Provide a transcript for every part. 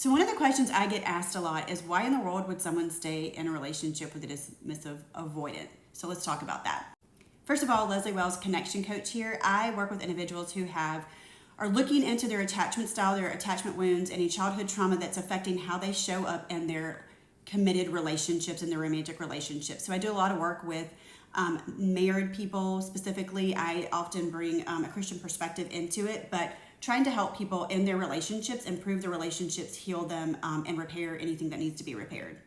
So one of the questions I get asked a lot is, why in the world would someone stay in a relationship with a dismissive avoidant? So let's talk about that. First of all, Leslie Wells, connection coach here. I work with individuals who are looking into their attachment style, their attachment wounds, any childhood trauma that's affecting how they show up in their committed relationships and their romantic relationships. So I do a lot of work with married people specifically. I often bring a Christian perspective into it, but trying to help people in their relationships, improve their relationships, heal them, and repair anything that needs to be repaired.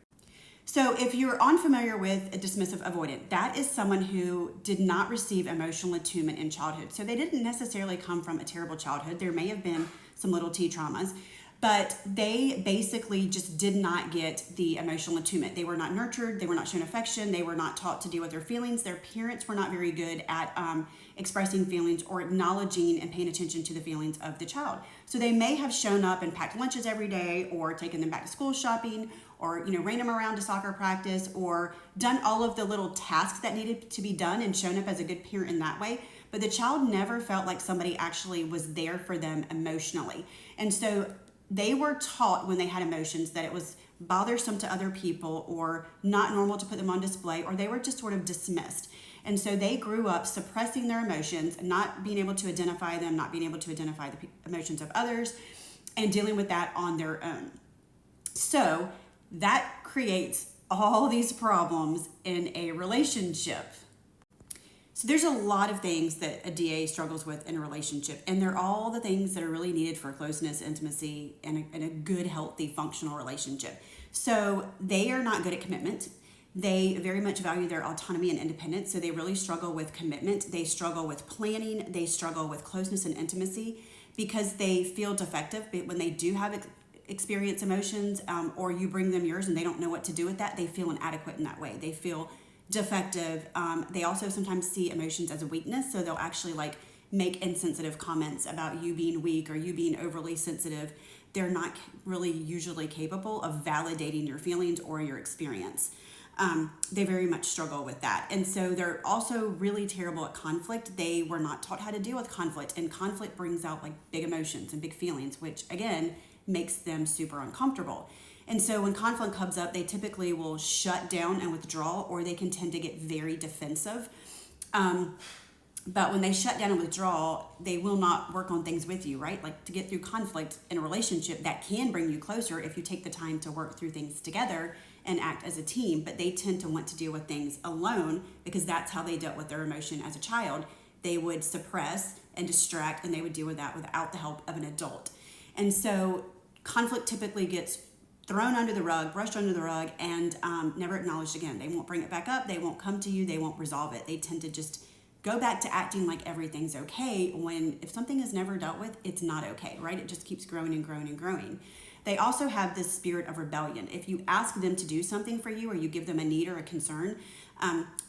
So if you're unfamiliar with a dismissive avoidant, that is someone who did not receive emotional attunement in childhood. So they didn't necessarily come from a terrible childhood. There may have been some little T traumas, but they basically just did not get the emotional attunement. They were not nurtured. They were not shown affection. They were not taught to deal with their feelings. Their parents were not very good at expressing feelings or acknowledging and paying attention to the feelings of the child. So they may have shown up and packed lunches every day, or taken them back to school shopping, or ran them around to soccer practice, or done all of the little tasks that needed to be done and shown up as a good parent in that way. But the child never felt like somebody actually was there for them emotionally. And so they were taught when they had emotions that it was bothersome to other people or not normal to put them on display, or they were just sort of dismissed. And so they grew up suppressing their emotions, not being able to identify them, not being able to identify the emotions of others, and dealing with that on their own. So that creates all these problems in a relationship. So there's a lot of things that a DA struggles with in a relationship, and they're all the things that are really needed for closeness, intimacy, and a good, healthy, functional relationship. So they are not good at commitment. They very much value their autonomy and independence, so they really struggle with commitment. They struggle with planning. They struggle with closeness and intimacy because they feel defective. But when they do have experience emotions, or you bring them yours and they don't know what to do with that, they feel inadequate in that way. They feel defective. They also sometimes see emotions as a weakness, so they'll actually make insensitive comments about you being weak or you being overly sensitive. They're not really usually capable of validating your feelings or your experience. They very much struggle with that. And so they're also really terrible at conflict. They were not taught how to deal with conflict, and conflict brings out big emotions and big feelings, which again makes them super uncomfortable. And so when conflict comes up, they typically will shut down and withdraw, or they can tend to get very defensive. But when they shut down and withdraw, they will not work on things with you, right? To get through conflict in a relationship, that can bring you closer if you take the time to work through things together and act as a team. But they tend to want to deal with things alone because that's how they dealt with their emotion as a child. They would suppress and distract, and they would deal with that without the help of an adult. And so conflict typically gets thrown under the rug, brushed under the rug, and never acknowledged again. They won't bring it back up. They won't come to you. They won't resolve it. They tend to just go back to acting like everything's okay when if something is never dealt with, it's not okay, right? It just keeps growing and growing and growing. They also have this spirit of rebellion. If you ask them to do something for you, or you give them a need or a concern,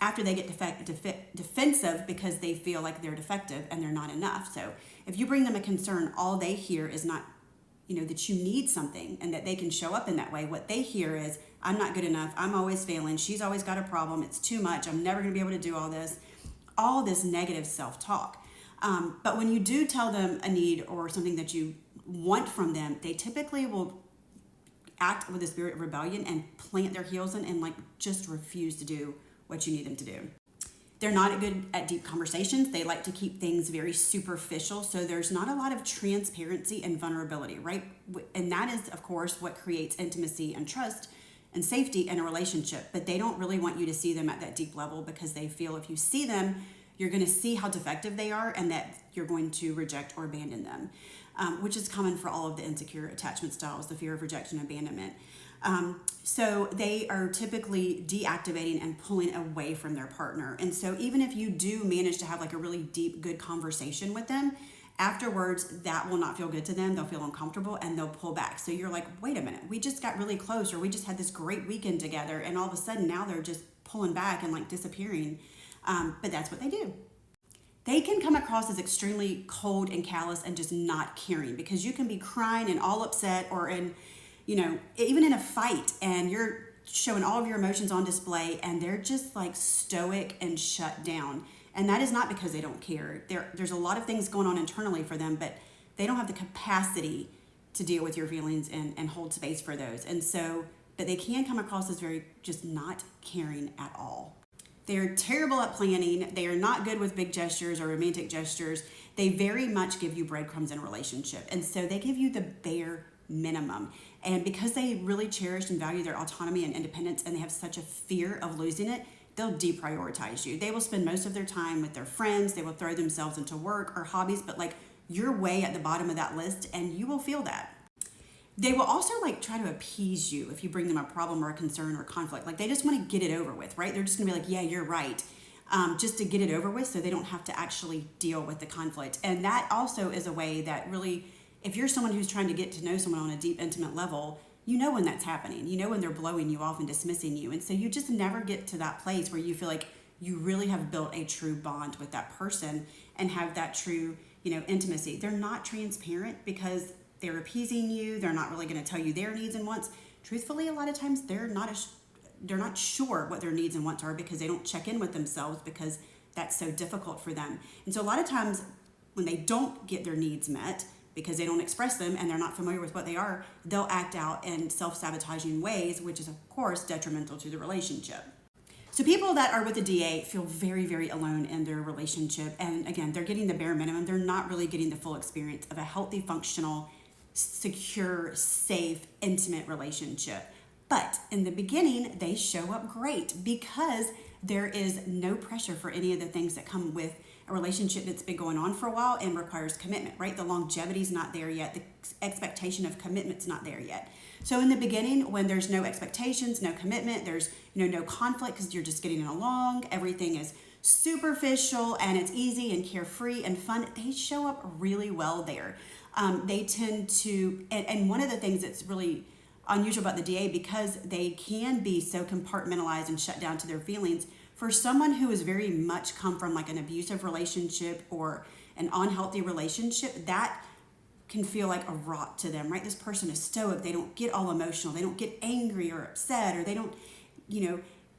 after they get defensive because they feel like they're defective and they're not enough. So if you bring them a concern, all they hear is not that you need something and that they can show up in that way. What they hear is, I'm not good enough. I'm always failing. She's always got a problem. It's too much. I'm never going to be able to do all this negative self-talk. But when you do tell them a need or something that you want from them, they typically will act with a spirit of rebellion and plant their heels in and just refuse to do what you need them to do. They're not good at deep conversations. They like to keep things very superficial. So there's not a lot of transparency and vulnerability, right? And that is, of course, what creates intimacy and trust and safety in a relationship. But they don't really want you to see them at that deep level because they feel if you see them, you're going to see how defective they are and that you're going to reject or abandon them, which is common for all of the insecure attachment styles, the fear of rejection and abandonment. So they are typically deactivating and pulling away from their partner. And so even if you do manage to have a really deep, good conversation with them, afterwards, that will not feel good to them. They'll feel uncomfortable and they'll pull back. So you're like, wait a minute, we just got really close, or we just had this great weekend together. And all of a sudden now they're just pulling back and disappearing. But that's what they do. They can come across as extremely cold and callous and just not caring, because you can be crying and all upset, or even in a fight, and you're showing all of your emotions on display, and they're just stoic and shut down. And that is not because they don't care. There's a lot of things going on internally for them, but they don't have the capacity to deal with your feelings and hold space for those. And so, but they can come across as very just not caring at all. They're terrible at planning. They are not good with big gestures or romantic gestures. They very much give you breadcrumbs in a relationship. And so they give you the bare minimum. And because they really cherish and value their autonomy and independence, and they have such a fear of losing it, they'll deprioritize you. They will spend most of their time with their friends. They will throw themselves into work or hobbies, but like you're way at the bottom of that list and you will feel that. They will also like try to appease you if you bring them a problem or a concern or conflict. Like they just want to get it over with, right? They're just gonna be like, yeah, you're right. Just to get it over with so they don't have to actually deal with the conflict. And that also is a way that really, if you're someone who's trying to get to know someone on a deep, intimate level, you know when that's happening. You know when they're blowing you off and dismissing you. And so you just never get to that place where you feel like you really have built a true bond with that person and have that true, intimacy. They're not transparent because they're appeasing you. They're not really going to tell you their needs and wants. Truthfully, a lot of times they're not sure what their needs and wants are because they don't check in with themselves because that's so difficult for them. And so a lot of times when they don't get their needs met because they don't express them and they're not familiar with what they are, they'll act out in self-sabotaging ways, which is of course detrimental to the relationship. So people that are with a DA feel very, very alone in their relationship. And again, they're getting the bare minimum. They're not really getting the full experience of a healthy, functional, secure, safe, intimate relationship. But in the beginning, they show up great because there is no pressure for any of the things that come with a relationship that's been going on for a while and requires commitment, right? The longevity's not there yet. The expectation of commitment's not there yet. So in the beginning, when there's no expectations, no commitment, there's no conflict because you're just getting along, everything is superficial and it's easy and carefree and fun, they show up really well there. They tend to, and one of the things that's really unusual about the DA, because they can be so compartmentalized and shut down to their feelings, for someone who has very much come from like an abusive relationship or an unhealthy relationship, that can feel like a rock to them, right? This person is stoic. They don't get all emotional. They don't get angry or upset, or they don't,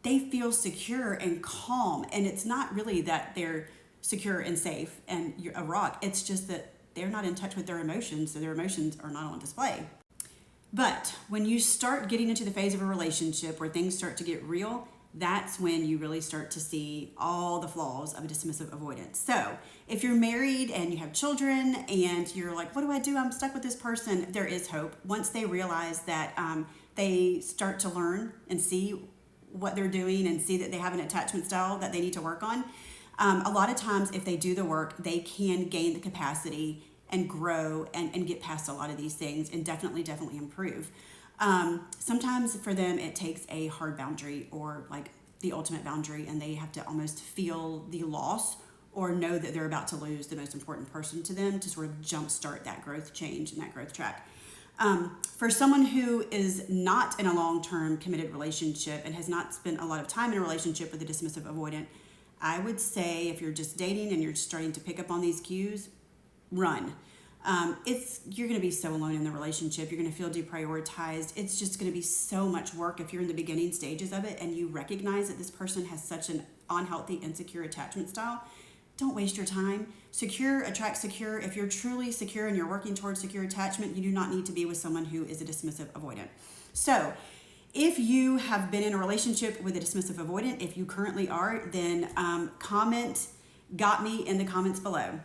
they feel secure and calm. And it's not really that they're secure and safe and you're a rock. It's just that they're not in touch with their emotions, so their emotions are not on display. But when you start getting into the phase of a relationship where things start to get real, that's when you really start to see all the flaws of a dismissive avoidance. So if you're married and you have children and you're like, what do I do? I'm stuck with this person. There is hope. Once they realize that they start to learn and see what they're doing and see that they have an attachment style that they need to work on, a lot of times if they do the work, they can gain the capacity and grow and get past a lot of these things and definitely improve. Sometimes for them, it takes a hard boundary or like the ultimate boundary, and they have to almost feel the loss or know that they're about to lose the most important person to them to sort of jumpstart that growth change and that growth track. For someone who is not in a long-term committed relationship and has not spent a lot of time in a relationship with a dismissive avoidant, I would say if you're just dating and you're starting to pick up on these cues, run. You're going to be so alone in the relationship. You're going to feel deprioritized. It's just going to be so much work if you're in the beginning stages of it and you recognize that this person has such an unhealthy, insecure attachment style. Don't waste your time. Secure attracts secure. If you're truly secure and you're working towards secure attachment, you do not need to be with someone who is a dismissive avoidant. So if you have been in a relationship with a dismissive avoidant, if you currently are, then comment "got me" in the comments below.